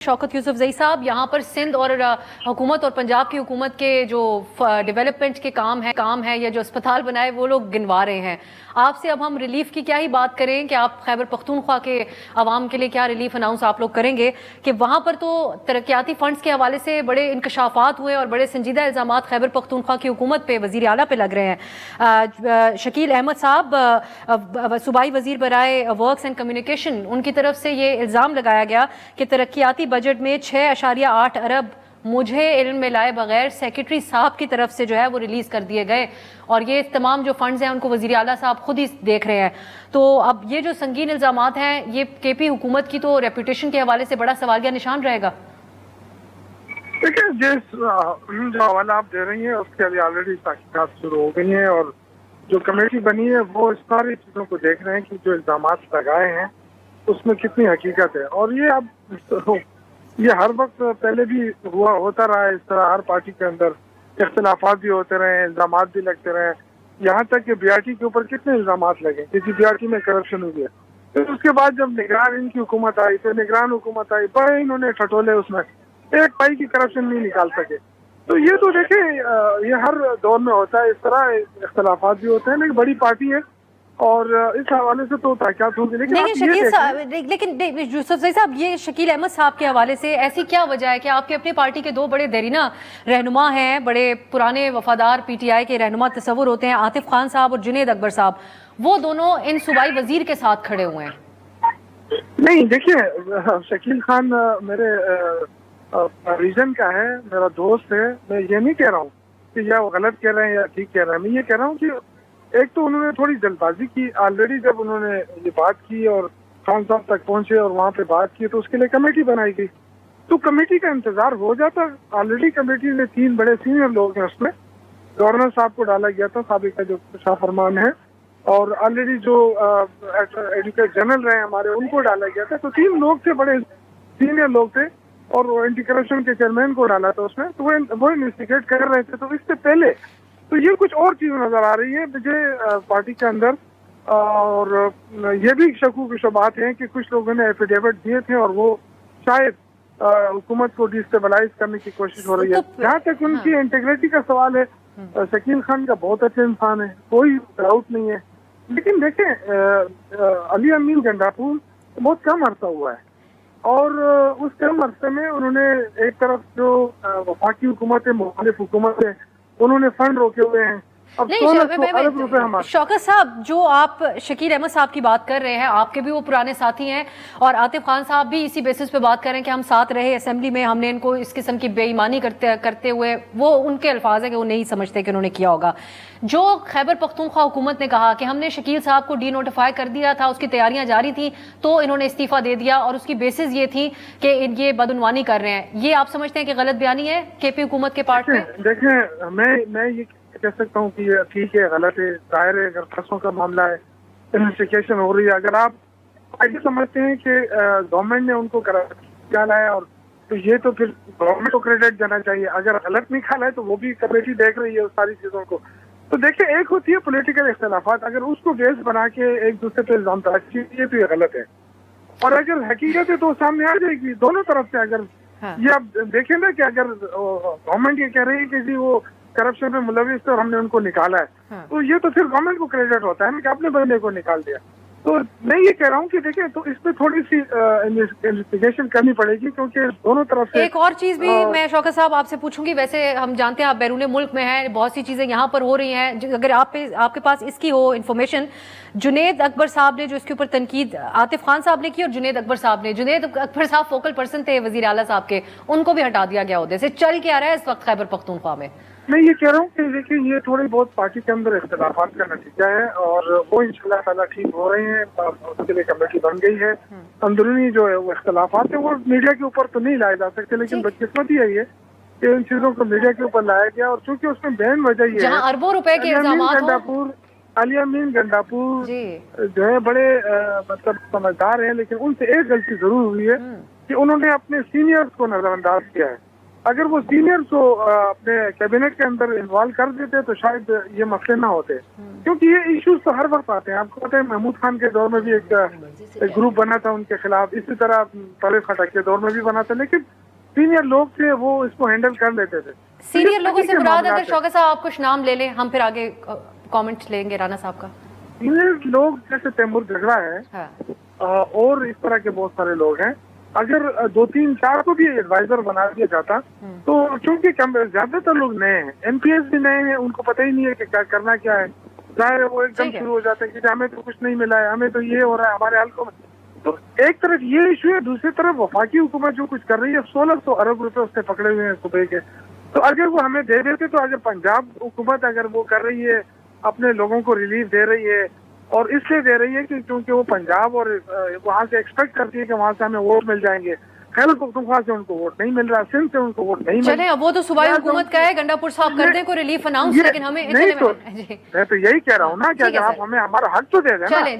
शौकत यूसुफजई साहब, यहाँ पर सिंध और हुकूमत और पंजाब की हुकूमत के जो डेवलपमेंट के काम है या जो अस्पताल बनाए वो लोग गिनवा रहे हैं। आपसे अब हम रिलीफ की क्या ही बात करें कि आप खैबर पख्तूनख्वा के अवाम के लिए क्या रिलीफ अनाउंस आप लोग करेंगे कि वहाँ पर तो तरक्याती फंड्स के हवाले से बड़े इंकशाफात हुए और बड़े संजीदा इल्ज़ामात खैबर पख्तूनख्वा की हुकूमत पे वज़ीर आला पे लग रहे हैं। शकील अहमद साहब सूबाई वज़ीर बराए वर्क्स एंड कम्युनिकेशन, उनकी तरफ से ये इल्ज़ाम लगाया गया कि तरक्याती बजट में 6.8 अरब मुझे इल्म में लाए बगैर सेक्रेटरी साहब की तरफ से जो है वो रिलीज कर दिए गए और ये तमाम जो फंड्स हैं उनको वज़ीर आला साहब खुद ही देख रहे हैं। तो अब ये जो संगीन इल्जामात हैं ये केपी हुकूमत की तो रेपुटेशन के हवाले से बड़ा सवालिया निशान रहेगा। देखिए, जो हवाला आप दे रही हैं उसके अभी ऑलरेडी तहकीकात शुरू हो गई हैं और जो कमेटी बनी है वो इस सारी चीज़ों को देख रहे हैं कि जो इल्जामात लगाए हैं उसमें कितनी हकीकत है। और ये अब ये हर वक्त पहले भी होता रहा है, इस तरह हर पार्टी के अंदर इख्तिलाफात भी होते रहे, इल्जामात भी लगते रहे। यहाँ तक कि बीआरटी के ऊपर कितने इल्जामात लगे क्योंकि बीआरटी में करप्शन हुई है। फिर उसके बाद जब निगरान इनकी हुकूमत आई, फिर निगरान हुकूमत आई, बड़े इन्होंने ठटोले, उसमें एक पाई की करप्शन नहीं निकाल सके। तो ये तो देखे ये हर दौर में होता है, इस तरह इख्तिलाफात भी होते हैं, लेकिन बड़ी पार्टी है और इस हवाले से तो ताक़त होगी। लेकिन यूसुफजई साहब, ये शकील अहमद साहब के हवाले से ऐसी क्या वजह है कि आपके अपनी पार्टी के दो बड़े देरीना रहनुमा हैं, बड़े पुराने वफादार पीटीआई के रहनुमा तस्वुर होते हैं, आतिफ खान साहब और जुनेद अकबर साहब, वो दोनों इन सूबाई वजीर के साथ खड़े हुए हैं? नहीं, देखिए, शकील खान मेरे रीजन का है, मेरा दोस्त है। मैं ये नहीं कह रहा हूँ कि या वो गलत कह रहे हैं या ठीक कह रहे हैं। मैं ये कह रहा हूँ कि एक तो उन्होंने थोड़ी जल्दबाजी की। ऑलरेडी जब उन्होंने ये बात की और खान साहब तक पहुंचे और वहाँ पे बात की तो उसके लिए कमेटी बनाई गई, तो कमेटी का इंतजार हो जाता। ऑलरेडी कमेटी में 3 बड़े सीनियर लोग हैं, उसमें गवर्नर साहब को डाला गया था, साबिका जो शाह फरमान है, और ऑलरेडी जो एडवोकेट जनरल रहे हमारे उनको डाला गया था। तो 3 लोग थे, बड़े सीनियर लोग थे, और एंटी करप्शन के चेयरमैन को डाला था उसमें। तो वो इन्वेस्टिगेट कर रहे थे। तो इससे पहले तो ये कुछ और चीज नजर आ रही है मुझे पार्टी के अंदर, और ये भी शकूक की शुबात हैं कि कुछ लोगों ने एफिडेविट दिए थे और वो शायद हुकूमत को डिस्टेबलाइज करने की कोशिश हो रही है। जहाँ तक उनकी इंटीग्रिटी का सवाल है, शकील खान का बहुत अच्छे इंसान है, कोई डाउट नहीं है। लेकिन देखें, अली अमीन गंडापुर बहुत कम अरसा हुआ है और उस कम अरसे में उन्होंने एक तरफ जो वफाकी हुकूमत है, मुखालिफ हुकूमत है, उन्होंने फंड रोके हुए हैं। अब शौकत साहब, जो आप शकील अहमद साहब की बात कर रहे हैं, आपके भी वो पुराने साथी हैं और आतिफ खान साहब भी इसी बेसिस पे बात कर रहे हैं कि हम साथ रहे असेंबली में, हमने इनको इस किस्म की बेईमानी करते हुए, वो उनके अल्फाज है कि वो नहीं समझते कि उन्होंने किया होगा। जो खैबर पख्तूनख्वा हुकूमत ने कहा कि हमने शकील साहब को डी नोटिफाई कर दिया था, उसकी तैयारियां जारी थी, तो इन्होंने इस्तीफा दे दिया और उसकी बेसिस ये थी कि ये बदउनवानी कर रहे हैं, ये आप समझते हैं कि गलत बयानी है केपी हुकूमत के पार्ट में? देखें, मैं ये कह सकता हूँ कि ये ठीक है, गलत है, जाहिर है। अगर फंसों का मामला है, इन्वेस्टिगेशन हो रही है, अगर आप ऐसे समझते हैं कि गवर्नमेंट ने उनको निकाला है और तो ये तो फिर गवर्नमेंट को क्रेडिट देना चाहिए। अगर गलत निकाला है तो वो भी कमेटी देख रही है उस सारी चीजों को। तो देखिए, एक होती है पॉलिटिकल इख्तिलाफात, अगर उसको बेस बना के एक दूसरे पे इल्जाम तराशी, ये तो गलत है। और अगर हकीकत है तो सामने आ जाएगी दोनों तरफ से। अगर ये आप देखें ना कि अगर गवर्नमेंट ये कह रही है कि जी वो करप्शन में मुलविस थे और हमने उनको निकाला है, तो ये तो फिर गवर्नमेंट को क्रेडिट होता है ना कि अपने बंदे को निकाल दिया। तो मैं ये कह रहा हूँ कि देखिए, तो इस पे थोड़ी सी इन्वेस्टिगेशन करनी पड़ेगी क्योंकि दोनों तरफ से। एक और चीज भी मैं शौकत साहब आपसे पूछूंगी, वैसे हम जानते हैं आप बैरून मुल्क में हैं, बहुत सी चीजें यहाँ पर हो रही हैं, अगर आपके पास इसकी हो इन्फॉर्मेशन। जुनेद अकबर साहब ने जो इसके ऊपर तनकीद आतिफ खान साहब ने की और जुनेद अकबर साहब फोकल पर्सन थे वजीर आला साहब के, उनको भी हटा दिया गया उहदे से। चल क्या रहा है इस वक्त खैबर पख्तूनख्वा में? मैं ये कह रहा हूँ कि देखिए, ये थोड़ी बहुत पार्टी के अंदर इख्तिलाफात का नतीजा है और वो इंशाल्लाह ताला ठीक हो रहे हैं। उसके लिए कमेटी बन गई है। अंदरूनी जो है वो इख्तिलाफात है वो मीडिया के ऊपर तो नहीं लाए जा सकते, लेकिन बदकिस्मती है ये कि इन चीजों को मीडिया के ऊपर लाया गया। और चूंकि उसमें बैन वजह ये है, अरबों रुपए के अली अमीन गंडापुर जो है बड़े मतलब समझदार है, लेकिन उनसे एक गलती जरूर हुई है कि उन्होंने अपने सीनियर्स को नजरअंदाज किया है। اگر وہ سینئر کو اپنے کیبنٹ کے اندر انوالو کر دیتے تو شاید یہ مسئلے نہ ہوتے، کیونکہ یہ ایشوز تو ہر وقت آتے ہیں. آپ کو پتہ ہے محمود خان کے دور میں بھی ایک گروپ بنا تھا ان کے خلاف، اسی طرح پرویز خٹک کے دور میں بھی بنا تھا، لیکن سینئر لوگ تھے وہ اس کو ہینڈل کر لیتے تھے. سینئر لوگوں سے مراد اگر شوکت صاحب آپ کچھ نام لے لیں، ہم پھر آگے کامنٹ لیں گے رانا صاحب کا. سینئر لوگ جیسے تیمور جھگڑا ہے اور اس طرح کے بہت سارے لوگ ہیں، اگر 2-3-4 کو بھی ایڈوائزر بنا دیا جاتا تو چونکہ زیادہ تر لوگ نئے ہیں، ایم پی ایس بھی نئے ہیں، ان کو پتہ ہی نہیں ہے کہ کیا کرنا کیا ہے. ظاہر ہے وہ ایک دم شروع ہو جاتے ہیں کہ ہمیں تو کچھ نہیں ملا ہے، ہمیں تو یہ ہو رہا ہے ہمارے حلقوں میں. تو ایک طرف یہ ایشو ہے، دوسری طرف وفاقی حکومت جو کچھ کر رہی ہے 1600 ارب روپے اس نے پکڑے ہوئے ہیں صوبے کے. تو اگر وہ ہمیں دے دیتے تو اگر پنجاب حکومت اگر وہ کر رہی ہے اپنے لوگوں کو ریلیف دے رہی ہے، اور اس لیے دے رہی ہے کہ کیونکہ وہ پنجاب اور وہاں سے ایکسپیکٹ کرتی ہے کہ وہاں سے ہمیں ووٹ مل جائیں گے. خیبر پختونخوا سے ان کو ووٹ نہیں مل رہا، سندھ سے ان کو ووٹ نہیں مل رہا. چلیں اب وہ تو صوبائی حکومت کا ہے، گنڈا پور صاحب کر دیں کوئی ریلیف اناؤنس، لیکن ہمیں نہیں تو میں تو یہی کہہ رہا ہوں نا کہ اگر آپ ہمیں ہمارا حق تو دے دیں نا.